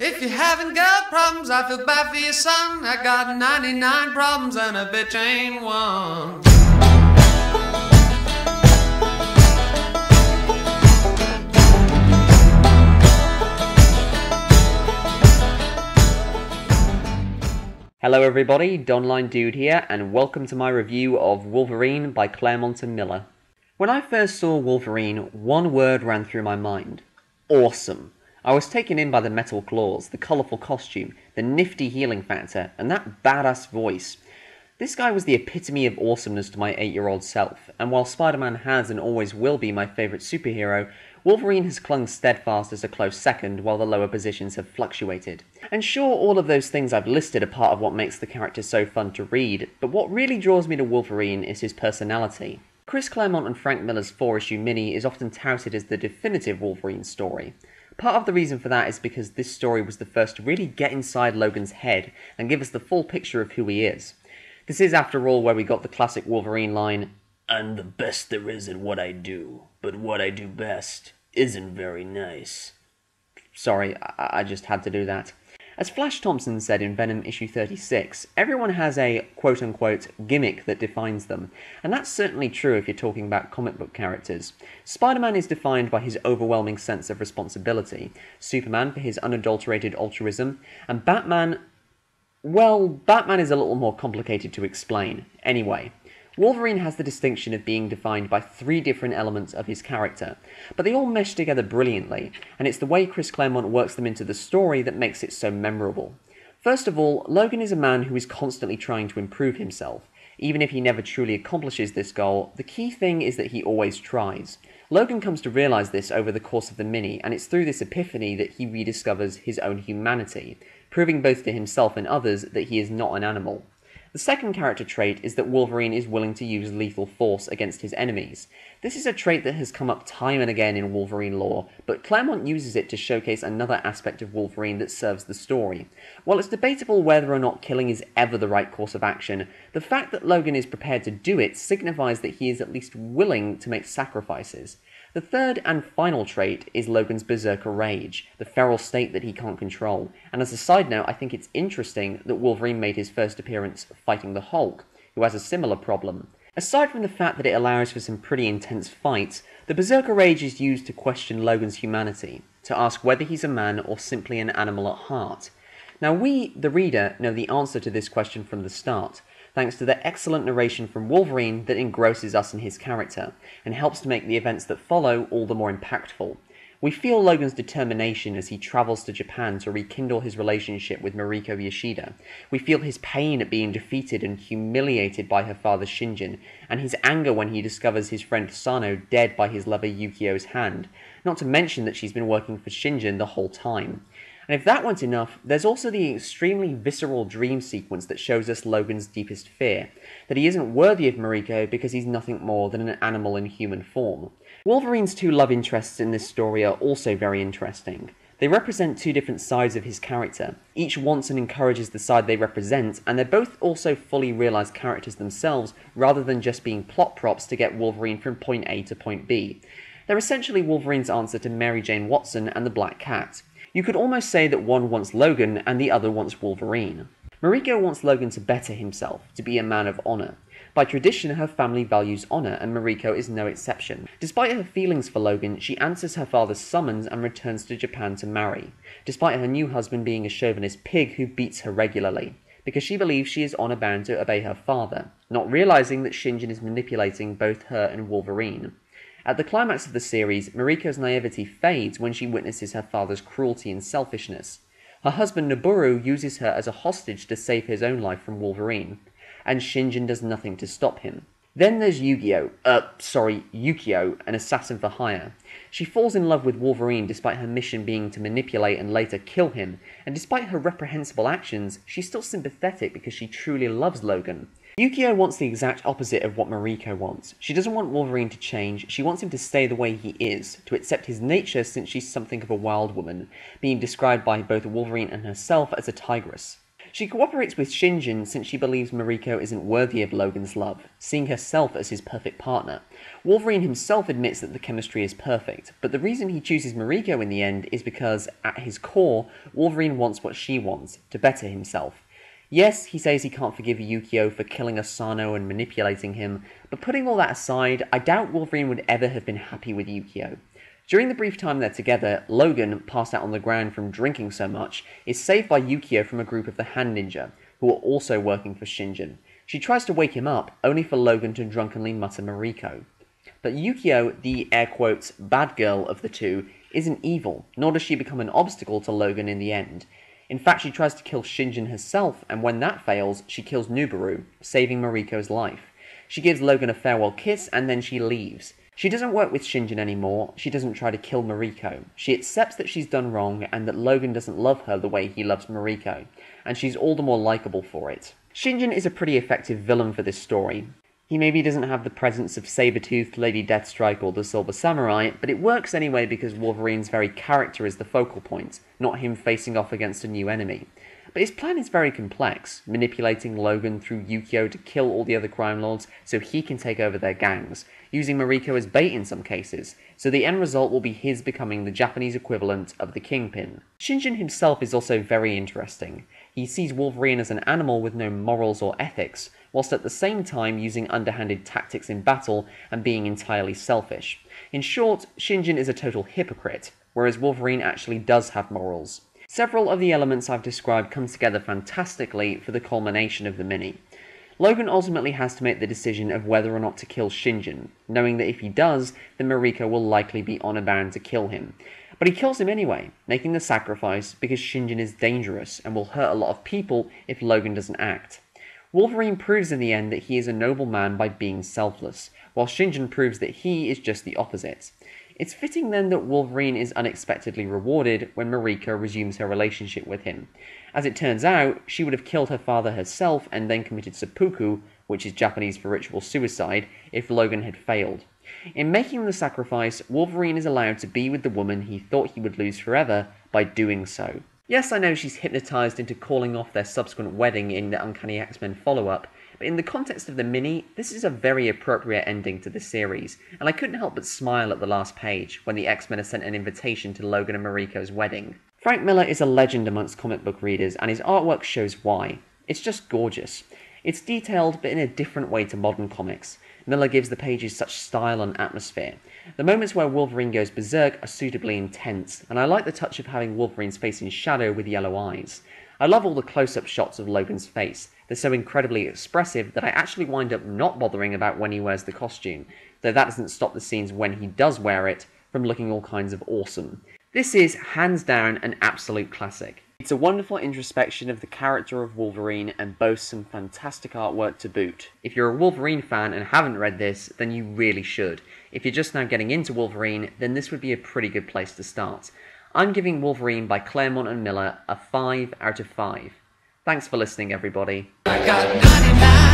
If you haven't got problems, I feel bad for your son. I got 99 problems and a bitch ain't one. Hello everybody, Donlinedude here, and welcome to my review of Wolverine by Claremont and Miller. When I first saw Wolverine, one word ran through my mind. Awesome. I was taken in by the metal claws, the colourful costume, the nifty healing factor, and that badass voice. This guy was the epitome of awesomeness to my 8-year-old self, and while Spider-Man has and always will be my favourite superhero, Wolverine has clung steadfast as a close second while the lower positions have fluctuated. And sure, all of those things I've listed are part of what makes the character so fun to read, but what really draws me to Wolverine is his personality. Chris Claremont and Frank Miller's 4-issue mini is often touted as the definitive Wolverine story. Part of the reason for that is because this story was the first to really get inside Logan's head and give us the full picture of who he is. This is, after all, where we got the classic Wolverine line, "I'm the best there is at what I do, but what I do best isn't very nice." Sorry, I just had to do that. As Flash Thompson said in Venom issue 36, everyone has a quote-unquote gimmick that defines them, and that's certainly true if you're talking about comic book characters. Spider-Man is defined by his overwhelming sense of responsibility, Superman for his unadulterated altruism, and Batman, well, Batman is a little more complicated to explain. Anyway, Wolverine has the distinction of being defined by 3 different elements of his character, but they all mesh together brilliantly, and it's the way Chris Claremont works them into the story that makes it so memorable. First of all, Logan is a man who is constantly trying to improve himself. Even if he never truly accomplishes this goal, the key thing is that he always tries. Logan comes to realise this over the course of the mini, and it's through this epiphany that he rediscovers his own humanity, proving both to himself and others that he is not an animal. The second character trait is that Wolverine is willing to use lethal force against his enemies. This is a trait that has come up time and again in Wolverine lore, but Claremont uses it to showcase another aspect of Wolverine that serves the story. While it's debatable whether or not killing is ever the right course of action, the fact that Logan is prepared to do it signifies that he is at least willing to make sacrifices. The third and final trait is Logan's Berserker Rage, the feral state that he can't control, and as a side note, I think it's interesting that Wolverine made his first appearance fighting the Hulk, who has a similar problem. Aside from the fact that it allows for some pretty intense fights, the Berserker Rage is used to question Logan's humanity, to ask whether he's a man or simply an animal at heart. Now we, the reader, know the answer to this question from the start, thanks to the excellent narration from Wolverine that engrosses us in his character, and helps to make the events that follow all the more impactful. We feel Logan's determination as he travels to Japan to rekindle his relationship with Mariko Yoshida. We feel his pain at being defeated and humiliated by her father Shinjin, and his anger when he discovers his friend Sano dead by his lover Yukio's hand, not to mention that she's been working for Shinjin the whole time. And if that weren't enough, there's also the extremely visceral dream sequence that shows us Logan's deepest fear, that he isn't worthy of Mariko because he's nothing more than an animal in human form. Wolverine's 2 love interests in this story are also very interesting. They represent 2 different sides of his character. Each wants and encourages the side they represent, and they're both also fully realised characters themselves, rather than just being plot props to get Wolverine from point A to point B. They're essentially Wolverine's answer to Mary Jane Watson and the Black Cat. You could almost say that one wants Logan and the other wants Wolverine. Mariko wants Logan to better himself, to be a man of honour. By tradition, her family values honour, and Mariko is no exception. Despite her feelings for Logan, she answers her father's summons and returns to Japan to marry, despite her new husband being a chauvinist pig who beats her regularly, because she believes she is honour-bound to obey her father, not realising that Shinjin is manipulating both her and Wolverine. At the climax of the series, Mariko's naivety fades when she witnesses her father's cruelty and selfishness. Her husband Noboru uses her as a hostage to save his own life from Wolverine, and Shinjin does nothing to stop him. Then there's Yukio, an assassin for hire. She falls in love with Wolverine despite her mission being to manipulate and later kill him, and despite her reprehensible actions, she's still sympathetic because she truly loves Logan. Yukio wants the exact opposite of what Mariko wants. She doesn't want Wolverine to change, she wants him to stay the way he is, to accept his nature since she's something of a wild woman, being described by both Wolverine and herself as a tigress. She cooperates with Shinjin since she believes Mariko isn't worthy of Logan's love, seeing herself as his perfect partner. Wolverine himself admits that the chemistry is perfect, but the reason he chooses Mariko in the end is because, at his core, Wolverine wants what she wants, to better himself. Yes, he says he can't forgive Yukio for killing Asano and manipulating him, but putting all that aside, I doubt Wolverine would ever have been happy with Yukio. During the brief time they're together, Logan, passed out on the ground from drinking so much, is saved by Yukio from a group of the Hand Ninja, who are also working for Shinjin. She tries to wake him up, only for Logan to drunkenly mutter Mariko. But Yukio, the air quotes bad girl of the two, isn't evil, nor does she become an obstacle to Logan in the end. In fact, she tries to kill Shinjin herself, and when that fails, she kills Nubaru, saving Mariko's life. She gives Logan a farewell kiss, and then she leaves. She doesn't work with Shinjin anymore, she doesn't try to kill Mariko. She accepts that she's done wrong, and that Logan doesn't love her the way he loves Mariko, and she's all the more likeable for it. Shinjin is a pretty effective villain for this story. He maybe doesn't have the presence of Saber-Toothed, Lady Deathstrike, or the Silver Samurai, but it works anyway because Wolverine's very character is the focal point, not him facing off against a new enemy. But his plan is very complex, manipulating Logan through Yukio to kill all the other crime lords so he can take over their gangs, using Mariko as bait in some cases, so the end result will be his becoming the Japanese equivalent of the Kingpin. Shinjin himself is also very interesting. He sees Wolverine as an animal with no morals or ethics, whilst at the same time using underhanded tactics in battle and being entirely selfish. In short, Shinjin is a total hypocrite, whereas Wolverine actually does have morals. Several of the elements I've described come together fantastically for the culmination of the mini. Logan ultimately has to make the decision of whether or not to kill Shinjin, knowing that if he does, then Mariko will likely be honor-bound to kill him. But he kills him anyway, making the sacrifice because Shinjin is dangerous and will hurt a lot of people if Logan doesn't act. Wolverine proves in the end that he is a noble man by being selfless, while Shinjin proves that he is just the opposite. It's fitting then that Wolverine is unexpectedly rewarded when Mariko resumes her relationship with him. As it turns out, she would have killed her father herself and then committed seppuku, which is Japanese for ritual suicide, if Logan had failed. In making the sacrifice, Wolverine is allowed to be with the woman he thought he would lose forever by doing so. Yes, I know she's hypnotized into calling off their subsequent wedding in the Uncanny X-Men follow-up, but in the context of the mini, this is a very appropriate ending to the series, and I couldn't help but smile at the last page, when the X-Men are sent an invitation to Logan and Mariko's wedding. Frank Miller is a legend amongst comic book readers, and his artwork shows why. It's just gorgeous. It's detailed, but in a different way to modern comics. Miller gives the pages such style and atmosphere. The moments where Wolverine goes berserk are suitably intense, and I like the touch of having Wolverine's face in shadow with yellow eyes. I love all the close-up shots of Logan's face. They're so incredibly expressive that I actually wind up not bothering about when he wears the costume, though that doesn't stop the scenes when he does wear it from looking all kinds of awesome. This is, hands down, an absolute classic. It's a wonderful introspection of the character of Wolverine and boasts some fantastic artwork to boot. If you're a Wolverine fan and haven't read this, then you really should. If you're just now getting into Wolverine, then this would be a pretty good place to start. I'm giving Wolverine by Claremont and Miller a 5 out of 5. Thanks for listening, everybody. I got 99